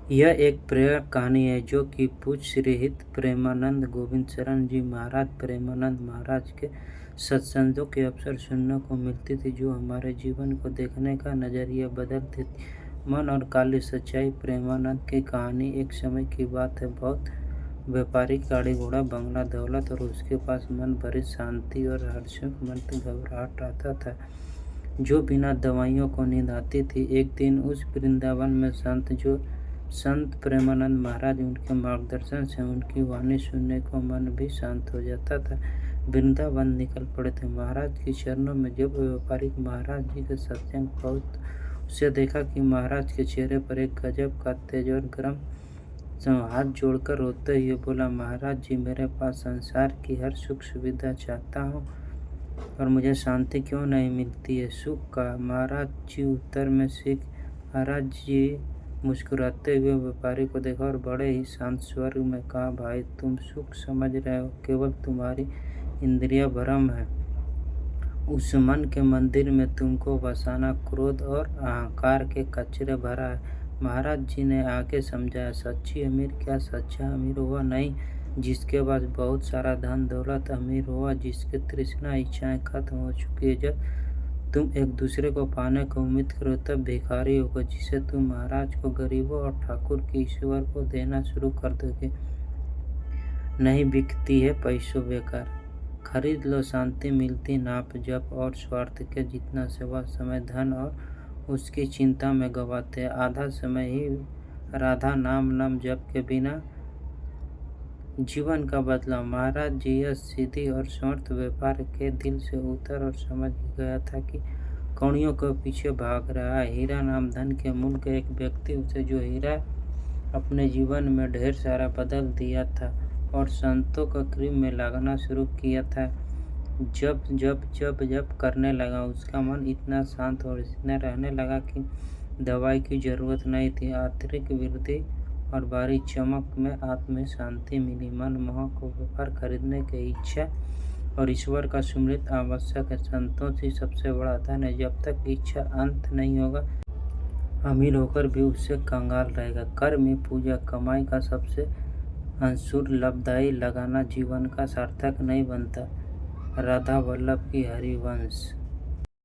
यह एक प्रेरक कहानी है जो कि पूज्य श्रीहित प्रेमानंद गोविंद शरण जी महाराज प्रेमानंद महाराज के सत्संगों के अवसर सुनने को मिलती थी, जो हमारे जीवन को देखने का नजरिया बदलती थी। मन और काली सच्चाई। प्रेमानंद की कहानी एक समय की बात है। बहुत व्यापारी, गाड़ी घोड़ा, बंगला, दौलत और उसके पास मन भरी शांति और हर्षुक मन घबराहट आता था, जो बिना दवाइयों को नींद आती थी। एक दिन उस वृंदावन में संत प्रेमानंद महाराज, उनके मार्गदर्शन से उनकी वाणी सुनने को मन भी शांत हो जाता था, वृंदावन निकल पड़े थे। महाराज के चरणों में जब व्यापारी महाराज जी के सत्संग पहुंच, उसे देखा कि महाराज के चेहरे पर एक गजब का तेज और गर्म हाथ जोड़कर रोते हुए बोला, महाराज जी, मेरे पास संसार की हर सुख सुविधा चाहता हूँ और मुझे शांति क्यों नहीं मिलती है। सुख का? महाराज जी उत्तर में सीख। महाराज जी मुस्कुराते हुए व्यापारी को देखा और बड़े ही शांत स्वर में कहा, भाई, तुम सुख समझ रहे हो, केवल तुम्हारी इंद्रिय भ्रम है। उस मन के मंदिर में तुमको बसाना क्रोध और अहंकार के कचरे भरा है। महाराज जी ने आके समझाया, सच्ची अमीर क्या? सच्चा अमीर वह नहीं जिसके पास बहुत सारा धन दौलत। अमीर हुआ जिसकी तृष्णा इच्छाएं खत्म हो चुकी है। जब तुम एक दूसरे को पाने को उम्मीद करो तब भिखारी होगा, जिसे तुम महाराज को, गरीबों और ठाकुर के ईश्वर को देना शुरू कर दोगे। नहीं बिकती है पैसों बेकार, खरीद लो शांति मिलती नाप जप और स्वार्थ के जितना सेवा समय धन और उसकी चिंता में गवाते हैं। आधा समय ही राधा नाम जप के बिना जीवन का बदलाव। महाराज जी यह सीधी और समर्थ व्यापार के दिल से उतर और समझ गया था कि कौड़ियों के पीछे भाग रहा है। हीरा नाम धन के मूल का एक व्यक्ति उसे जो हीरा अपने जीवन में ढेर सारा बदल दिया था और संतों का क्रीम में लगना शुरू किया था। जब करने लगा, उसका मन इतना शांत और इतना रहने लगा कि दवाई की जरूरत नहीं थी। आंतरिक वृद्धि और बाहरी चमक में आत्म में शांति मिली। मनमोहक व्यापार खरीदने की इच्छा और ईश्वर का सुमिरन आवश्यक है। संतों से सबसे बड़ा धन है। जब तक इच्छा अंत नहीं होगा, अमीर होकर भी उससे कंगाल रहेगा। कर्म, पूजा, कमाई का सबसे अंशुर लाभदायी लगाना जीवन का सार्थक नहीं बनता। राधा वल्लभ की हरिवंश।